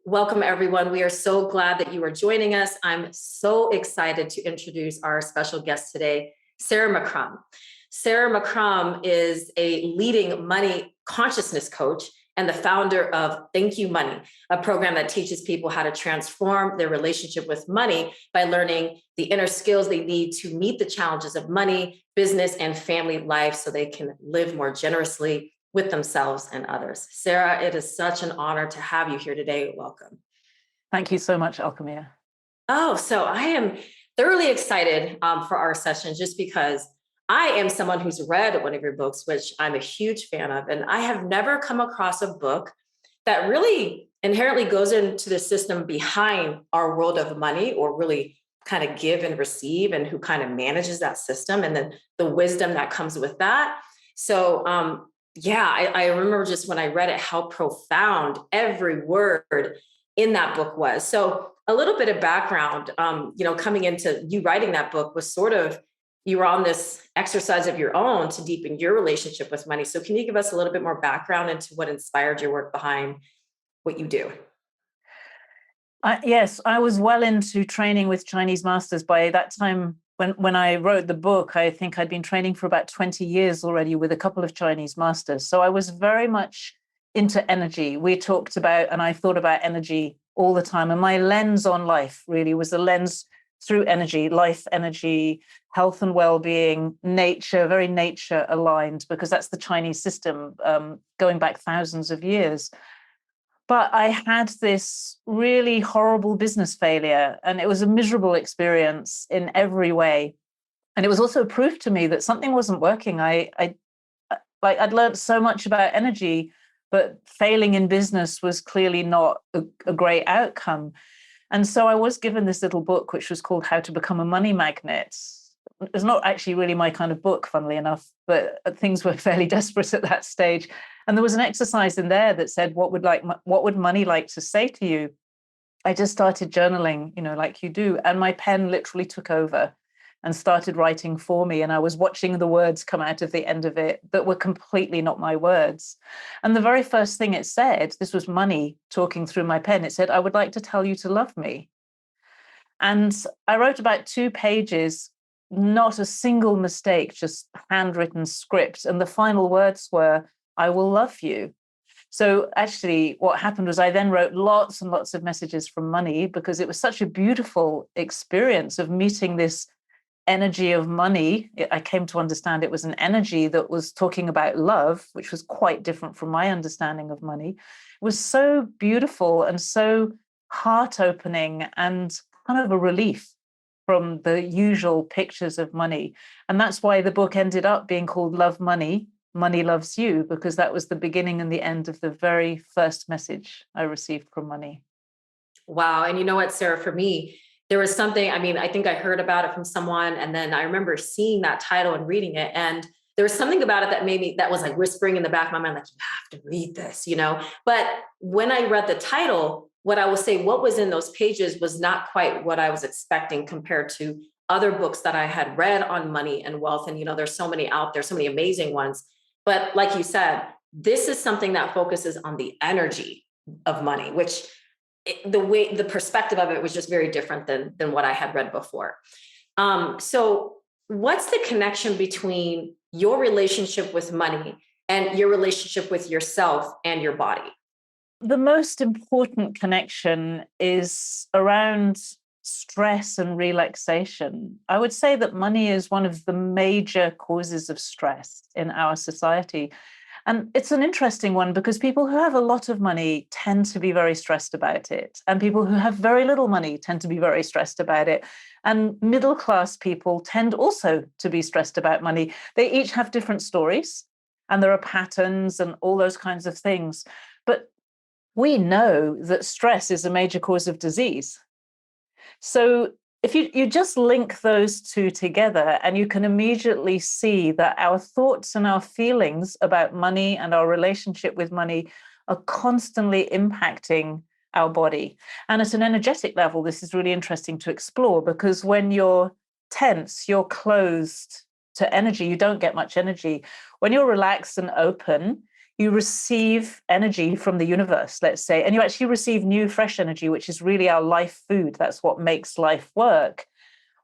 Welcome, everyone. We are so glad that you are joining us. I'm so excited to introduce our special guest today, Sarah McCrum. Sarah McCrum is a leading money consciousness coach and the founder of Thank You Money, a program that teaches people how to transform their relationship with money by learning the inner skills they need to meet the challenges of money, business, and family life so they can live more generously with themselves and others. Sarah, it is such an honor to have you here today. Welcome. Thank you so much, Alkemia. Oh, so I am thoroughly excited for our session just because I am someone who's read one of your books, which I'm a huge fan of, and I have never come across a book that really inherently goes into the system behind our world of money, or really kind of give and receive, and who kind of manages that system, and then the wisdom that comes with that. So yeah, I remember just when I read it, how profound every word in that book was. So a little bit of background, coming into you writing that book was sort of, you were on this exercise of your own to deepen your relationship with money. So can you give us a little bit more background into what inspired your work behind what you do? Yes, I was well into training with Chinese masters by that time. When I wrote the book, I think I'd been training for about 20 years already with a couple of Chinese masters. So I was very much into energy. We talked about, and I thought about energy all the time. And my lens on life really was a lens through energy, life energy, health and well-being, nature, very nature aligned, because that's the Chinese system going back thousands of years. But I had this really horrible business failure, and it was a miserable experience in every way. And it was also proof to me that something wasn't working. I'd learned so much about energy, but failing in business was clearly not a great outcome. And so I was given this little book, which was called How to Become a Money Magnet. It's not actually really my kind of book, funnily enough, but things were fairly desperate at that stage. And there was an exercise in there that said, what would money like to say to you? I just started journaling, like you do. And my pen literally took over and started writing for me. And I was watching the words come out of the end of it that were completely not my words. And the very first thing it said, this was money talking through my pen. It said, I would like to tell you to love me. And I wrote about 2 pages, not a single mistake, just handwritten script. And the final words were, I will love you. So actually what happened was I then wrote lots and lots of messages from money, because it was such a beautiful experience of meeting this energy of money. I came to understand it was an energy that was talking about love, which was quite different from my understanding of money. It was so beautiful and so heart-opening and kind of a relief from the usual pictures of money. And that's why the book ended up being called Love Money, Money Loves You, because that was the beginning and the end of the very first message I received from money. Wow. And you know what, Sarah, for me, there was something, I think I heard about it from someone, and then I remember seeing that title and reading it. And there was something about it that was like whispering in the back of my mind, like, you have to read this, But when I read the title, what I will say, what was in those pages was not quite what I was expecting compared to other books that I had read on money and wealth. And, there's so many out there, so many amazing ones. But like you said, this is something that focuses on the energy of money, which the perspective of it was just very different than what I had read before. So what's the connection between your relationship with money and your relationship with yourself and your body? The most important connection is around stress and relaxation. I would say that money is one of the major causes of stress in our society. And it's an interesting one because people who have a lot of money tend to be very stressed about it. And people who have very little money tend to be very stressed about it. And middle-class people tend also to be stressed about money. They each have different stories, and there are patterns and all those kinds of things. But we know that stress is a major cause of disease. So if you just link those two together, and you can immediately see that our thoughts and our feelings about money and our relationship with money are constantly impacting our body. And at an energetic level, this is really interesting to explore, because when you're tense, you're closed to energy, you don't get much energy. When you're relaxed and open, you receive energy from the universe, let's say, and you actually receive new, fresh energy, which is really our life food. That's what makes life work.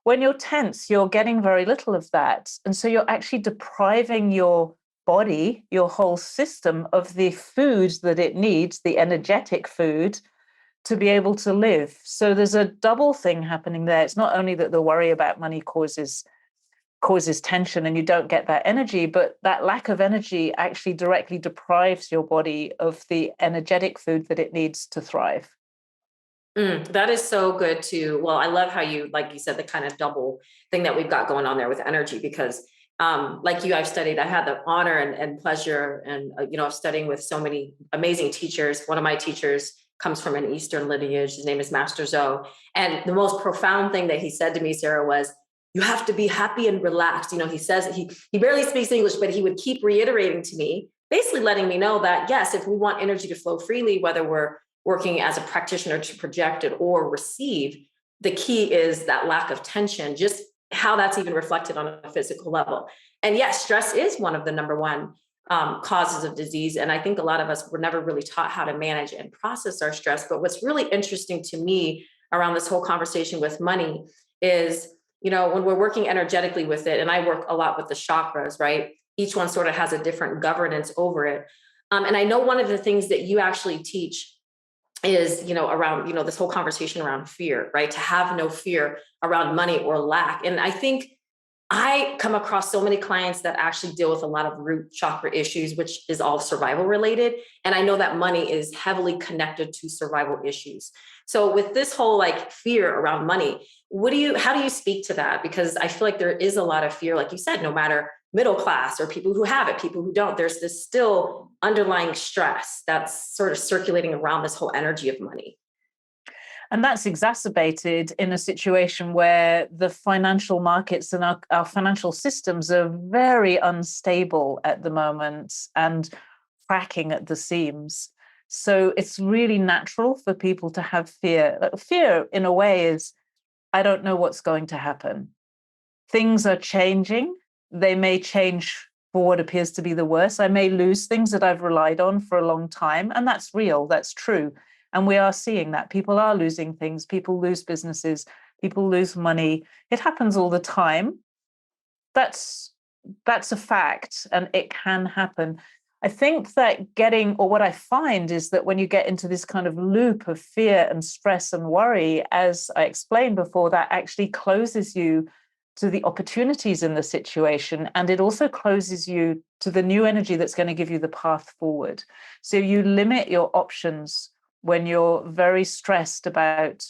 When you're tense, you're getting very little of that. And so you're actually depriving your body, your whole system, of the food that it needs, the energetic food, to be able to live. So there's a double thing happening there. It's not only that the worry about money causes tension and you don't get that energy, but that lack of energy actually directly deprives your body of the energetic food that it needs to thrive. That is so good too. Well, I love how you, like you said, the kind of double thing that we've got going on there with energy, because like you, I had the honor and pleasure and, of studying with so many amazing teachers. One of my teachers comes from an Eastern lineage. His name is Master Zoe. And the most profound thing that he said to me, Sarah, was, you have to be happy and relaxed. He says he barely speaks English, but he would keep reiterating to me, basically letting me know that, yes, if we want energy to flow freely, whether we're working as a practitioner to project it or receive, the key is that lack of tension, just how that's even reflected on a physical level. And yes, stress is one of the number one causes of disease. And I think a lot of us were never really taught how to manage and process our stress. But what's really interesting to me around this whole conversation with money is, when we're working energetically with it, and I work a lot with the chakras, right? Each one sort of has a different governance over it. And I know one of the things that you actually teach is, around, this whole conversation around fear, right? To have no fear around money or lack. And I think I come across so many clients that actually deal with a lot of root chakra issues, which is all survival related. And I know that money is heavily connected to survival issues. So with this whole like fear around money, how do you speak to that? Because I feel like there is a lot of fear, like you said, no matter middle class or people who have it, people who don't, there's this still underlying stress that's sort of circulating around this whole energy of money. And that's exacerbated in a situation where the financial markets and our financial systems are very unstable at the moment and cracking at the seams. So it's really natural for people to have fear. Fear, in a way, is, I don't know what's going to happen. Things are changing. They may change for what appears to be the worst. I may lose things that I've relied on for a long time. And that's real. That's true. And we are seeing that. People are losing things. People lose businesses. People lose money. It happens all the time. That's a fact, and it can happen. I think that what I find is that when you get into this kind of loop of fear and stress and worry, as I explained before, that actually closes you to the opportunities in the situation. And it also closes you to the new energy that's going to give you the path forward. So you limit your options when you're very stressed about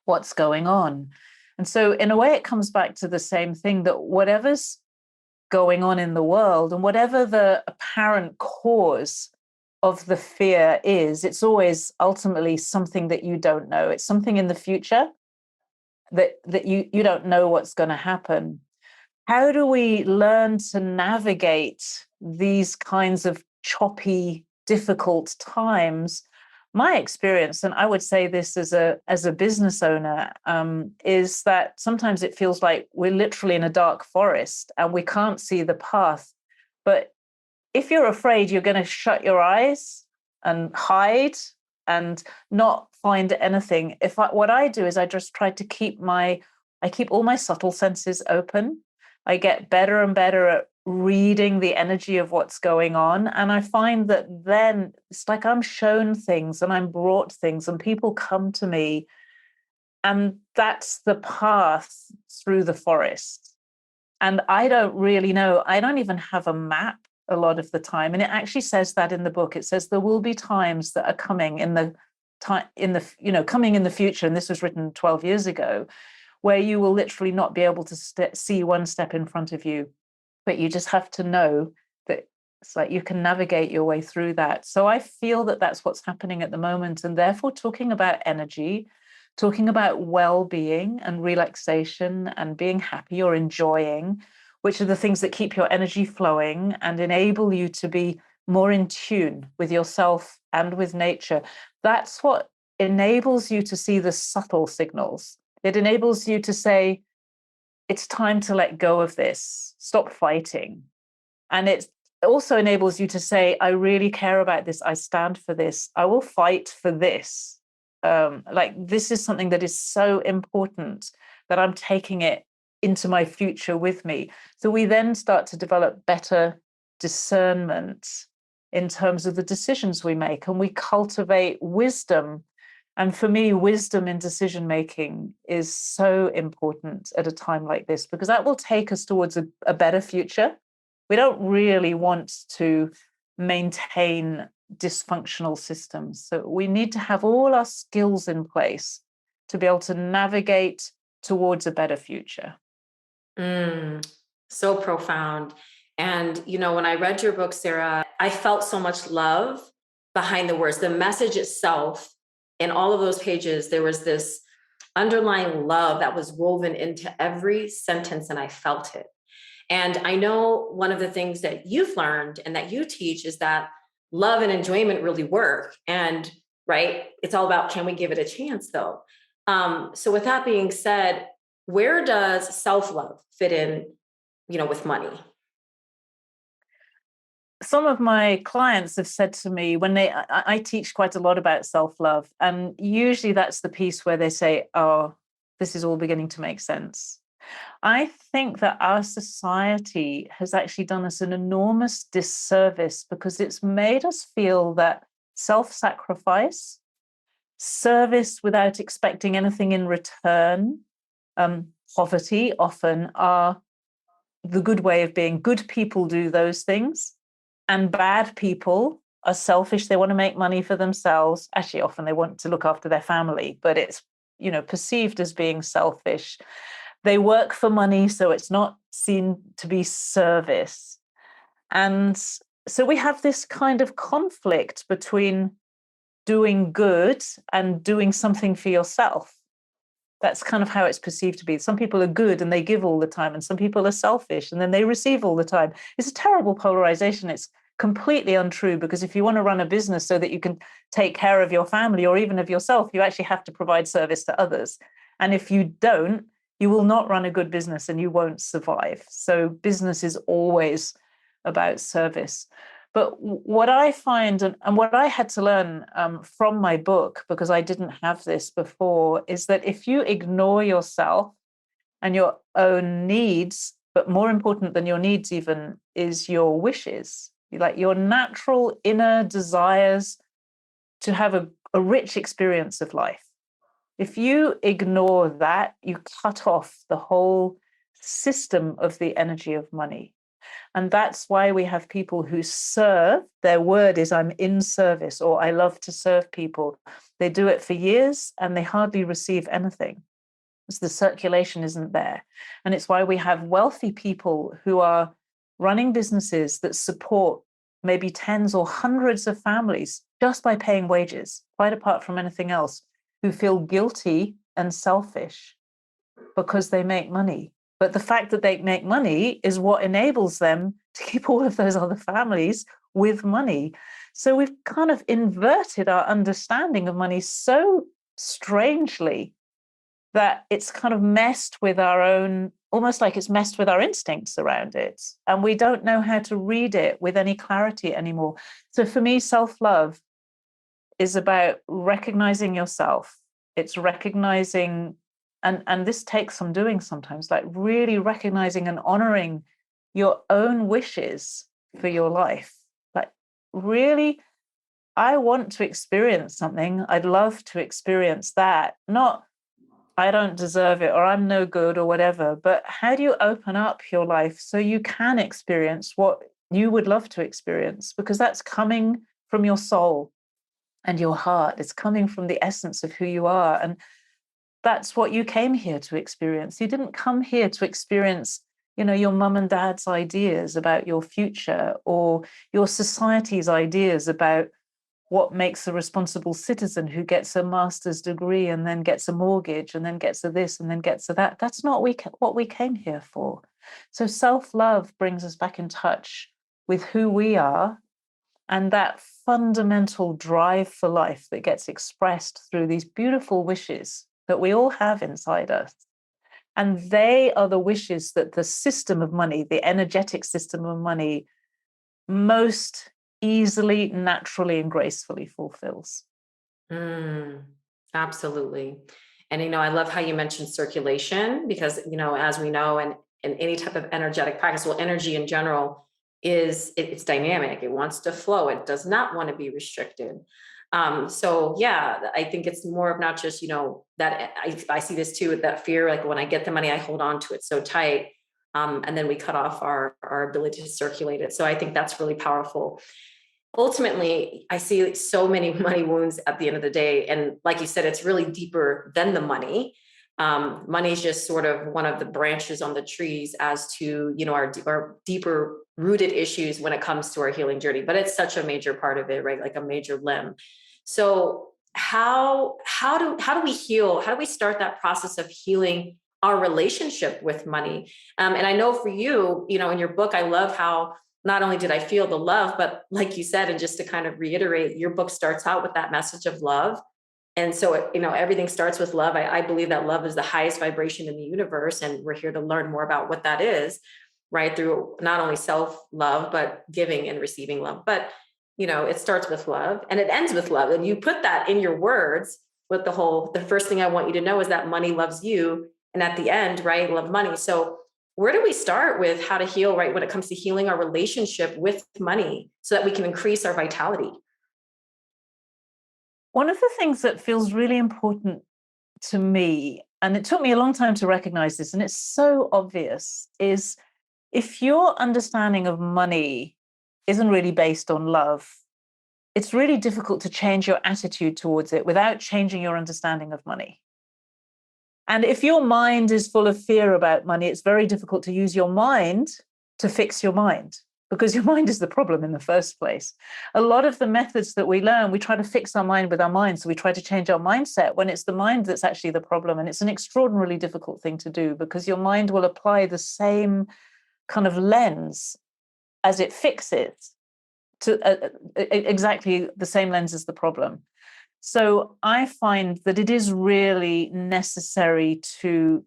what's going on. And so in a way, it comes back to the same thing, that whatever's going on in the world and whatever the apparent cause of the fear is, it's always ultimately something that you don't know. It's something in the future that you don't know what's going to happen. How do we learn to navigate these kinds of choppy, difficult times? My experience, and I would say this as a business owner, is that sometimes it feels like we're literally in a dark forest and we can't see the path. But if you're afraid, you're going to shut your eyes and hide and not find anything. What I do is I just try to keep all my subtle senses open. I get better and better at reading the energy of what's going on. And I find that then it's like I'm shown things and I'm brought things and people come to me. And that's the path through the forest. And I don't really know. I don't even have a map a lot of the time. And it actually says that in the book. It says there will be times that are coming coming in the future. And this was written 12 years ago, where you will literally not be able to see one step in front of you. But you just have to know that it's like you can navigate your way through that. So I feel that that's what's happening at the moment. And therefore, talking about energy, talking about well-being and relaxation and being happy or enjoying, which are the things that keep your energy flowing and enable you to be more in tune with yourself and with nature. That's what enables you to see the subtle signals. It enables you to say, it's time to let go of this, stop fighting. And it's also enables you to say, I really care about this. I stand for this. I will fight for this. Like this is something that is so important that I'm taking it into my future with me. So we then start to develop better discernment in terms of the decisions we make, and we cultivate wisdom. And for me, wisdom in decision making is so important at a time like this, because that will take us towards a better future. We don't really want to maintain dysfunctional systems. So we need to have all our skills in place to be able to navigate towards a better future. So profound. And, when I read your book, Sarah, I felt so much love behind the words, the message itself. In all of those pages, there was this underlying love that was woven into every sentence, and I felt it. And I know one of the things that you've learned and that you teach is that love and enjoyment really work. And right, it's all about, can we give it a chance though? So with that being said, where does self-love fit in, with money? Some of my clients have said to me when I teach quite a lot about self-love, and usually that's the piece where they say, oh, this is all beginning to make sense. I think that our society has actually done us an enormous disservice because it's made us feel that self-sacrifice, service without expecting anything in return, poverty often are the good way of being. Good people do those things, and bad people are selfish. They want to make money for themselves. Actually, often they want to look after their family, but it's, perceived as being selfish. They work for money, so it's not seen to be service. And so we have this kind of conflict between doing good and doing something for yourself. That's kind of how it's perceived to be. Some people are good and they give all the time, and some people are selfish and then they receive all the time. It's a terrible polarization. It's completely untrue, because if you want to run a business so that you can take care of your family or even of yourself, you actually have to provide service to others. And if you don't, you will not run a good business and you won't survive. So business is always about service. But what I find, and what I had to learn from my book, because I didn't have this before, is that if you ignore yourself and your own needs, but more important than your needs even is your wishes, like your natural inner desires to have a rich experience of life. If you ignore that, you cut off the whole system of the energy of money. And that's why we have people who serve. Their word is, I'm in service, or I love to serve people. They do it for years and they hardly receive anything, because the circulation isn't there. And it's why we have wealthy people who are running businesses that support maybe tens or hundreds of families just by paying wages, quite apart from anything else, who feel guilty and selfish because they make money. But the fact that they make money is what enables them to keep all of those other families with money. So we've kind of inverted our understanding of money so strangely that it's kind of messed with our own, almost like it's messed with our instincts around it. And we don't know how to read it with any clarity anymore. So for me, self-love is about recognizing yourself. It's recognizing, and this takes some doing sometimes, like really recognizing and honoring your own wishes for your life. Like, really, I want to experience something. I'd love to experience that. Not, I don't deserve it, or I'm no good, or whatever. But how do you open up your life so you can experience what you would love to experience? Because that's coming from your soul and your heart. It's coming from the essence of who you are. And that's what you came here to experience. You didn't come here to experience, your mum and dad's ideas about your future, or your society's ideas about what makes a responsible citizen who gets a master's degree and then gets a mortgage and then gets a this and then gets a that. That's not what we came here for. So self-love brings us back in touch with who we are, and that fundamental drive for life that gets expressed through these beautiful wishes that we all have inside us. And they are the wishes that the system of money, the energetic system of money, most easily, naturally, and gracefully fulfills. Mm, absolutely. And, I love how you mentioned circulation because, as we know, and in any type of energetic practice, well, energy in general it's dynamic. It wants to flow. It does not want to be restricted. So yeah, I think it's more of not just, that I see this too with that fear, like when I get the money, I hold on to it so tight. And then we cut off our ability to circulate it. So I think that's really powerful. Ultimately, I see so many money wounds at the end of the day. And like you said, it's really deeper than the money. Money is just sort of one of the branches on the trees as to, our deeper rooted issues when it comes to our healing journey. But it's such a major part of it, right? Like a major limb. So how do we heal? How do we start that process of healing our relationship with money? And I know for you, in your book, I love how not only did I feel the love, but like you said, and just to kind of reiterate, your book starts out with that message of love. And so, everything starts with love. I believe that love is the highest vibration in the universe. And we're here to learn more about what that is, right? Through not only self love, but giving and receiving love. But, it starts with love and it ends with love. And you put that in your words with the first thing I want you to know is that money loves you. And at the end, right, love money. So where do we start with how to heal, right, when it comes to healing our relationship with money so that we can increase our vitality? One of the things that feels really important to me, and it took me a long time to recognize this, and it's so obvious, is if your understanding of money isn't really based on love, it's really difficult to change your attitude towards it without changing your understanding of money. And if your mind is full of fear about money, it's very difficult to use your mind to fix your mind because your mind is the problem in the first place. A lot of the methods that we learn, we try to fix our mind with our mind. So we try to change our mindset when it's the mind that's actually the problem. And it's an extraordinarily difficult thing to do because your mind will apply the same kind of lens as it fixes to exactly the same lens as the problem. So I find that it is really necessary to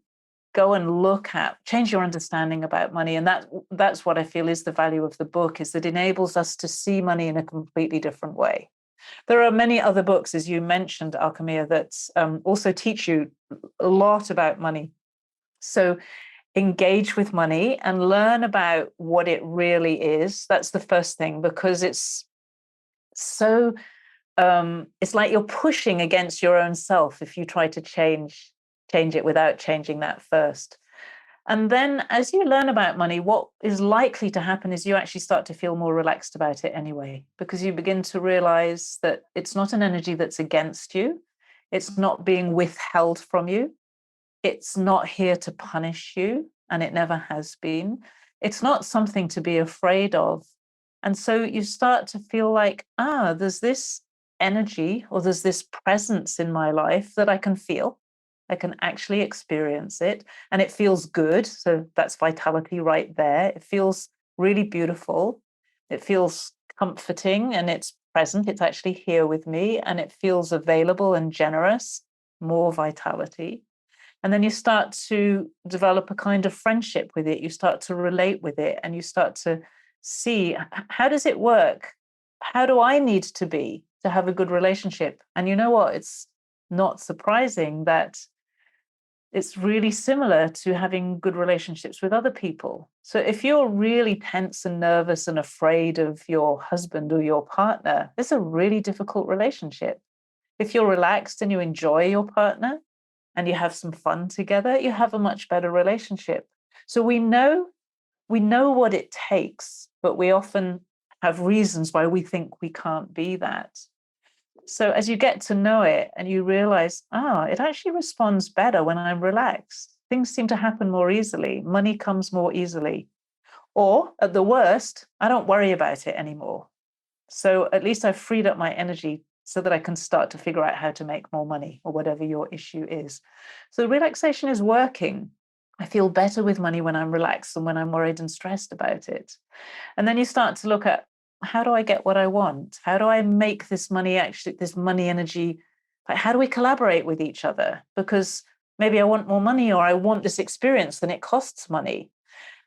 go and look at, change your understanding about money. And that's what I feel is the value of the book, is that it enables us to see money in a completely different way. There are many other books, as you mentioned, Alkemia, that also teach you a lot about money. So engage with money and learn about what it really is. That's the first thing, because it's so it's like you're pushing against your own self if you try to change it without changing that first. And then as you learn about money, what is likely to happen is you actually start to feel more relaxed about it anyway, because you begin to realize that it's not an energy that's against you. It's not being withheld from you. It's not here to punish you, and it never has been. It's not something to be afraid of. And so you start to feel like, there's this energy or there's this presence in my life that I can feel. I can actually experience it and it feels good. So that's vitality right there. It feels really beautiful. It feels comforting and it's present. It's actually here with me and it feels available and generous, more vitality. And then you start to develop a kind of friendship with it. You start to relate with it and you start to see, how does it work? How do I need to be to have a good relationship? And you know what? It's not surprising that it's really similar to having good relationships with other people. So if you're really tense and nervous and afraid of your husband or your partner, it's a really difficult relationship. If you're relaxed and you enjoy your partner and you have some fun together, you have a much better relationship. So we know what it takes, but we often have reasons why we think we can't be that. So as you get to know it and you realize, it actually responds better when I'm relaxed. Things seem to happen more easily. Money comes more easily. Or at the worst, I don't worry about it anymore. So at least I've freed up my energy so that I can start to figure out how to make more money or whatever your issue is. So relaxation is working. I feel better with money when I'm relaxed than when I'm worried and stressed about it. And then you start to look at, how do I get what I want? How do I make this money energy? Like, how do we collaborate with each other? Because maybe I want more money or I want this experience, then it costs money.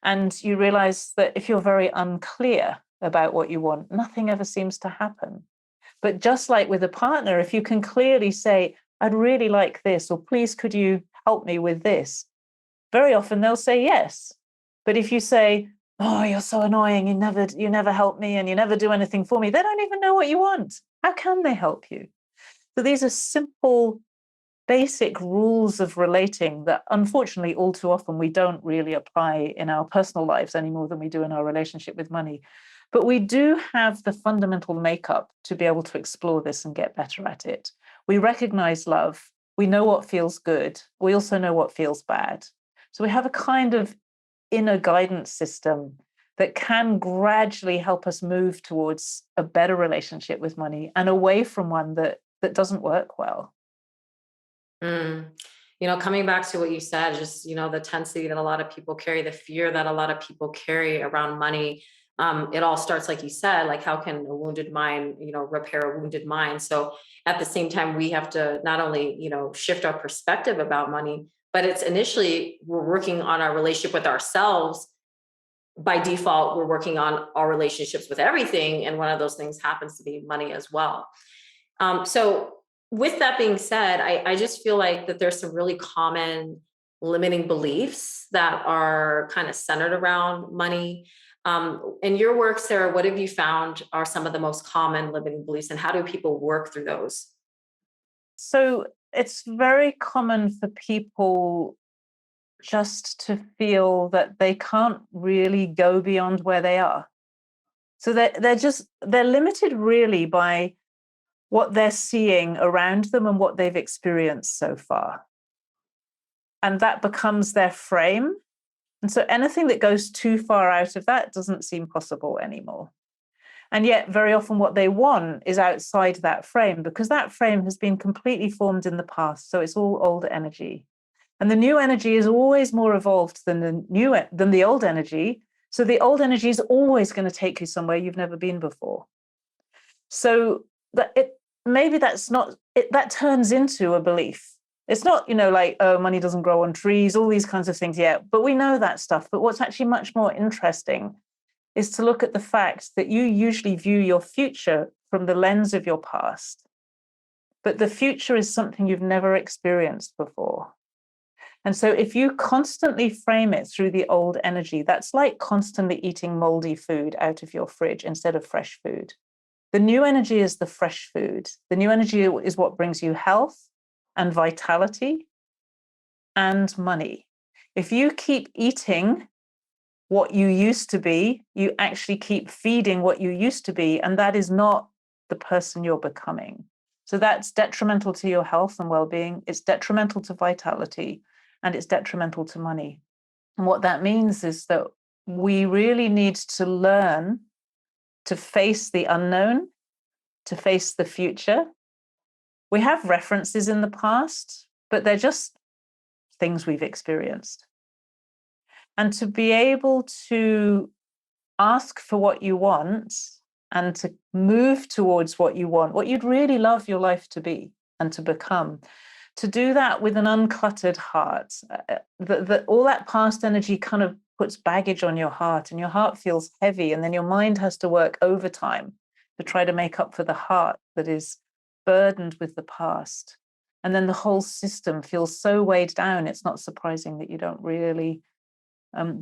And you realize that if you're very unclear about what you want, nothing ever seems to happen. But just like with a partner, if you can clearly say, I'd really like this, or please could you help me with this? Very often they'll say yes. But if you say, oh, you're so annoying, you never help me and you never do anything for me, they don't even know what you want. How can they help you? So these are simple, basic rules of relating that unfortunately all too often we don't really apply in our personal lives any more than we do in our relationship with money. But we do have the fundamental makeup to be able to explore this and get better at it. We recognize love. We know what feels good. We also know what feels bad. So we have a kind of inner guidance system that can gradually help us move towards a better relationship with money and away from one that doesn't work well. Mm. Coming back to what you said, just, the intensity that a lot of people carry, the fear that a lot of people carry around money. It all starts, like you said, like how can a wounded mind, repair a wounded mind? So at the same time, we have to not only, shift our perspective about money, but it's initially we're working on our relationship with ourselves. By default, we're working on our relationships with everything. And one of those things happens to be money as well. So with that being said, I just feel like that there's some really common limiting beliefs that are kind of centered around money. In your work, Sarah, what have you found are some of the most common limiting beliefs, and how do people work through those? So it's very common for people just to feel that they can't really go beyond where they are. So they're limited really by what they're seeing around them and what they've experienced so far. And that becomes their frame. And so anything that goes too far out of that doesn't seem possible anymore. And yet, very often, what they want is outside that frame because that frame has been completely formed in the past. So it's all old energy. And the new energy is always more evolved than the old energy. So the old energy is always going to take you somewhere you've never been before. So maybe that's not it, that turns into a belief. It's not, like, oh, money doesn't grow on trees, all these kinds of things. Yeah, but we know that stuff. But what's actually much more interesting is to look at the fact that you usually view your future from the lens of your past. But the future is something you've never experienced before. And so if you constantly frame it through the old energy, that's like constantly eating moldy food out of your fridge instead of fresh food. The new energy is the fresh food. The new energy is what brings you health and vitality and money. If you keep eating what you used to be, you actually keep feeding what you used to be, and that is not the person you're becoming. So that's detrimental to your health and well-being. It's detrimental to vitality, and it's detrimental to money. And what that means is that we really need to learn to face the unknown, to face the future. We have references in the past, but they're just things we've experienced. And to be able to ask for what you want and to move towards what you want, what you'd really love your life to be and to become, to do that with an uncluttered heart. All that past energy kind of puts baggage on your heart, and your heart feels heavy, and then your mind has to work overtime to try to make up for the heart that is burdened with the past. And then the whole system feels so weighed down, it's not surprising that you don't really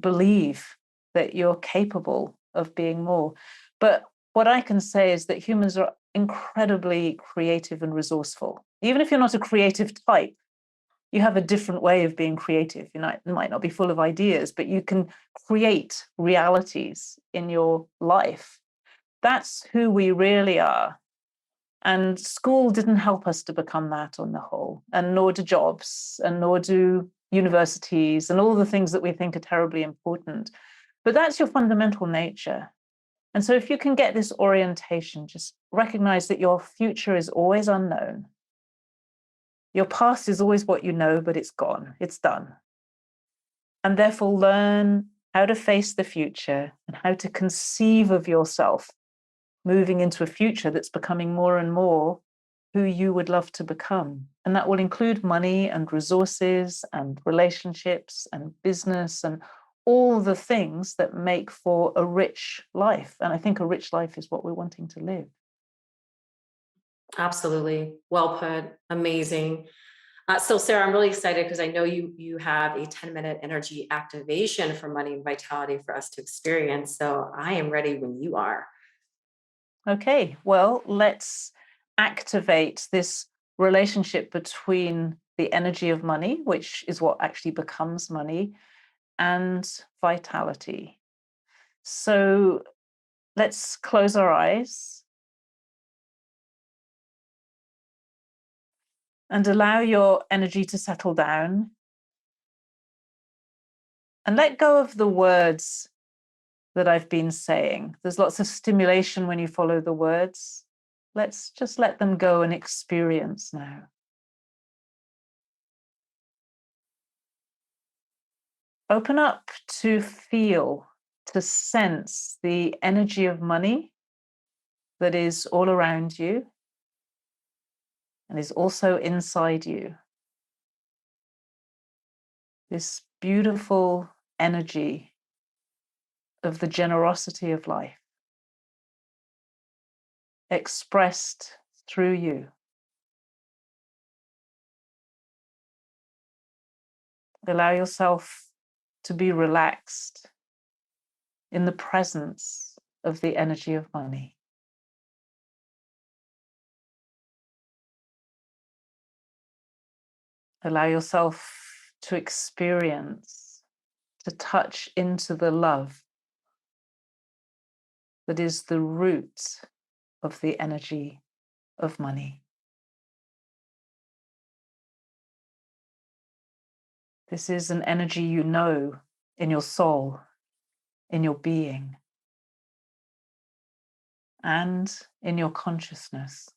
believe that you're capable of being more. But what I can say is that humans are incredibly creative and resourceful. Even if you're not a creative type, you have a different way of being creative. You might not be full of ideas, but you can create realities in your life. That's who we really are. And school didn't help us to become that on the whole, and nor do jobs, and nor do universities, and all the things that we think are terribly important. But that's your fundamental nature. And so if you can get this orientation, just recognize that your future is always unknown. Your past is always what you know, but it's gone, it's done. And therefore learn how to face the future and how to conceive of yourself moving into a future that's becoming more and more who you would love to become. And that will include money and resources and relationships and business and all the things that make for a rich life. And I think a rich life is what we're wanting to live. Absolutely. Well put. Amazing. So Sarah, I'm really excited because I know you have a 10-minute energy activation for money and vitality for us to experience. So I am ready when you are. Okay, well, let's activate this relationship between the energy of money, which is what actually becomes money, and vitality. So let's close our eyes and allow your energy to settle down. And let go of the words that I've been saying. There's lots of stimulation when you follow the words. Let's just let them go and experience now. Open up to feel, to sense the energy of money that is all around you and is also inside you. This beautiful energy of the generosity of life expressed through you. Allow yourself to be relaxed in the presence of the energy of money. Allow yourself to experience, to touch into the love that is the root of the energy of money. This is an energy you know in your soul, in your being, and in your consciousness.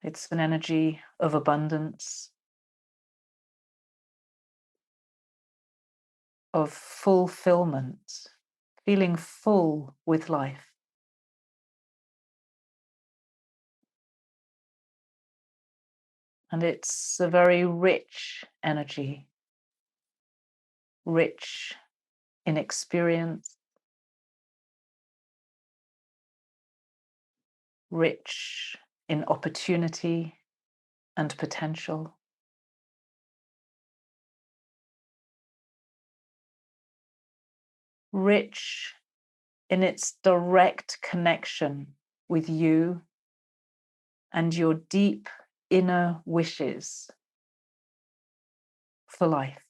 It's an energy of abundance, of fulfillment, feeling full with life. And it's a very rich energy, rich in experience, rich in opportunity and potential. Rich in its direct connection with you and your deep inner wishes for life.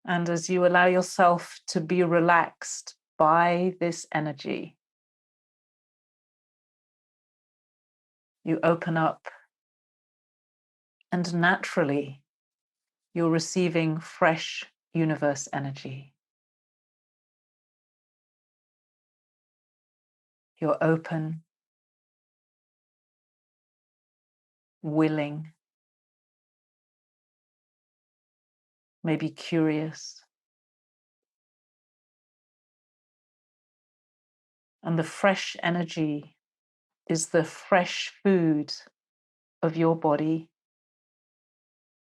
And as you allow yourself to be relaxed by this energy, you open up, and naturally you're receiving fresh universe energy. You're open, willing, maybe curious. And the fresh energy is the fresh food of your body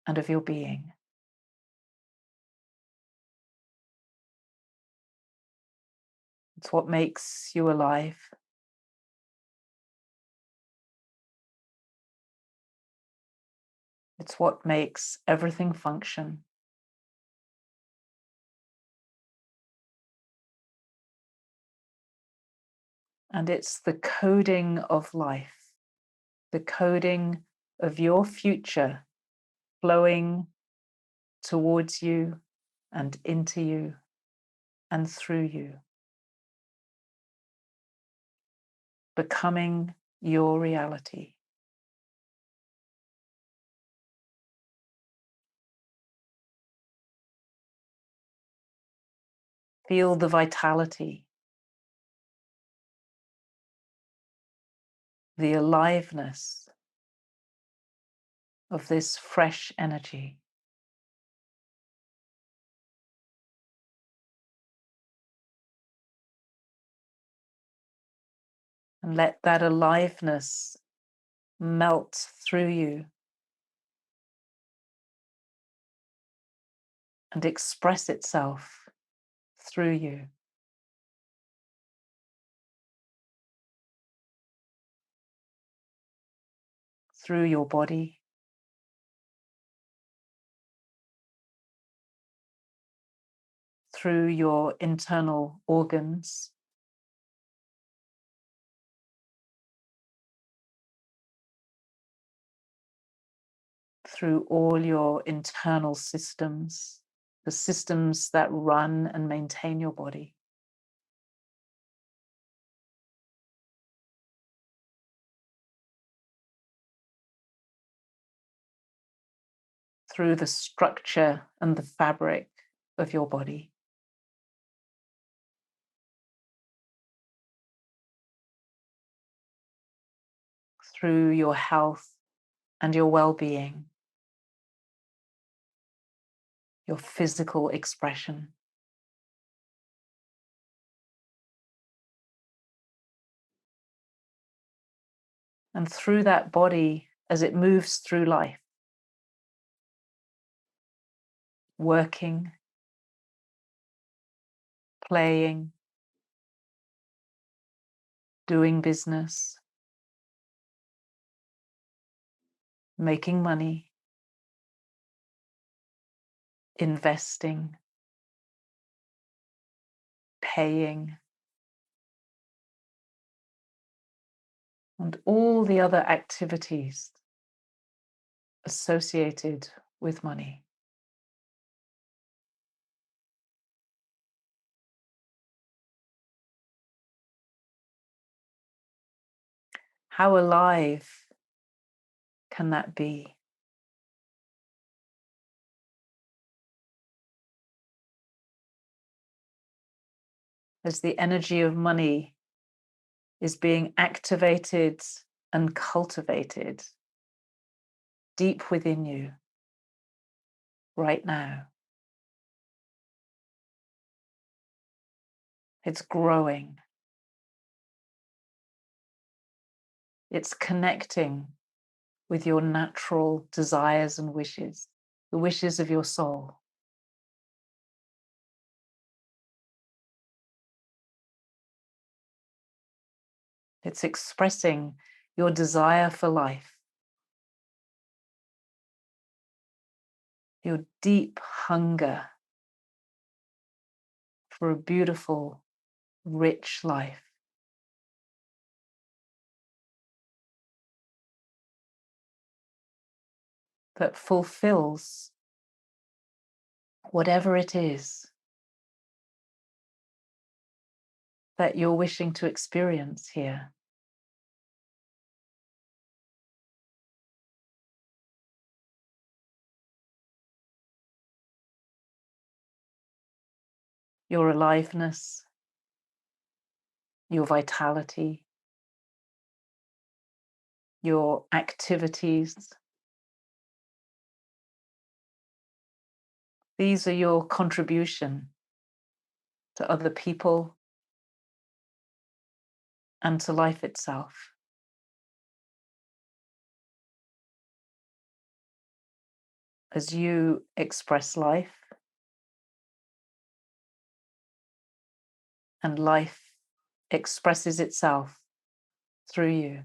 and of your being. It's what makes you alive. It's what makes everything function. And it's the coding of life, the coding of your future flowing towards you and into you and through you, becoming your reality. Feel the vitality, the aliveness of this fresh energy. And let that aliveness melt through you and express itself through you. Through your body, through your internal organs, through all your internal systems, the systems that run and maintain your body. Through the structure and the fabric of your body. Through your health and your well-being, your physical expression. And through that body as it moves through life, working, playing, doing business, making money, investing, paying, and all the other activities associated with money. How alive can that be? As the energy of money is being activated and cultivated deep within you right now. It's growing. It's connecting with your natural desires and wishes, the wishes of your soul. It's expressing your desire for life, your deep hunger for a beautiful, rich life. That fulfills whatever it is that you're wishing to experience here. Your aliveness, your vitality, your activities. These are your contribution to other people and to life itself. As you express life, and life expresses itself through you.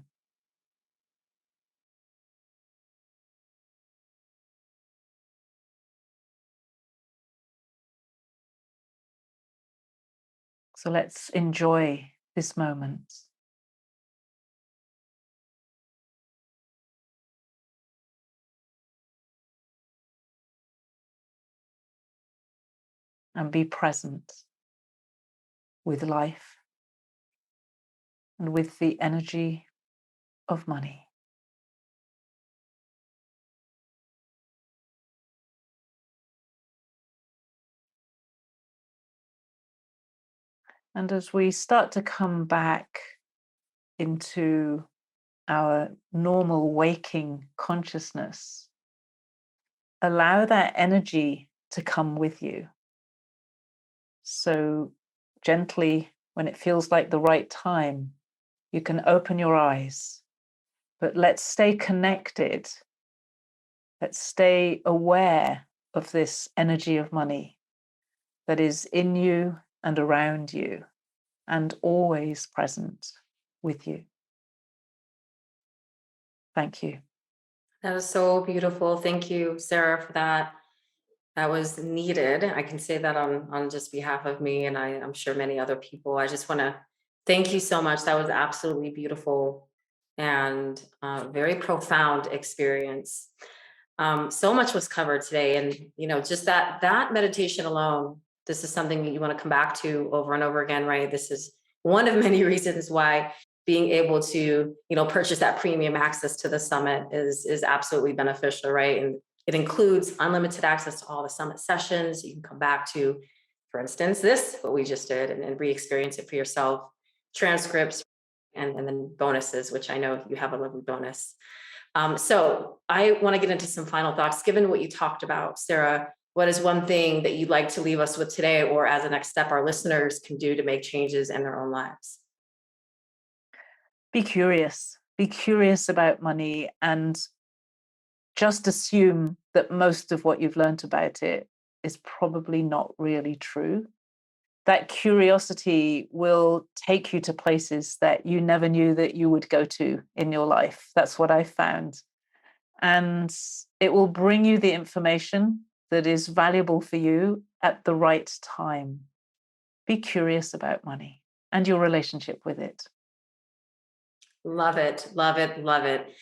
So let's enjoy this moment. And be present with life and with the energy of money. And as we start to come back into our normal waking consciousness, allow that energy to come with you. So gently, when it feels like the right time, You can open your eyes, but let's stay connected. Let's stay aware of this energy of money that is in you and around you and always present with you. Thank you. That was so beautiful. Thank you, Sarah, for that. That was needed. I can say that on just behalf of me, and I'm sure many other people. I just want to thank you so much. That was absolutely beautiful and very profound experience. So much was covered today, and just that meditation alone. This is something that you want to come back to over and over again, right? This is one of many reasons why being able to purchase that premium access to the summit is absolutely beneficial, right? And it includes unlimited access to all the summit sessions. You can come back to, for instance, what we just did, and re-experience it for yourself, transcripts, and then bonuses, which I know you have a lovely bonus. So I want to get into some final thoughts. Given what you talked about, Sarah, what is one thing that you'd like to leave us with today, or as a next step, our listeners can do to make changes in their own lives? Be curious. Be curious about money, and just assume that most of what you've learned about it is probably not really true. That curiosity will take you to places that you never knew that you would go to in your life. That's what I found. And it will bring you the information that is valuable for you at the right time. Be curious about money and your relationship with it. Love it, love it, love it.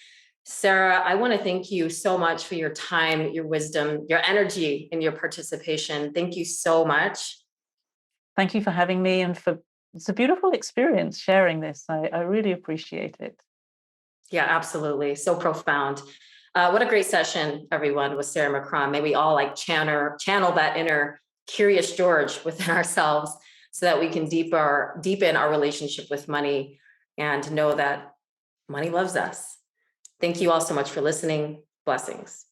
Sarah, I want to thank you so much for your time, your wisdom, your energy, and your participation. Thank you so much. Thank you for having me, and it's a beautiful experience sharing this. I really appreciate it. Yeah, absolutely. So profound. What a great session, everyone, with Sarah McCrum. May we all channel that inner curious George within ourselves so that we can deepen our relationship with money and know that money loves us. Thank you all so much for listening. Blessings.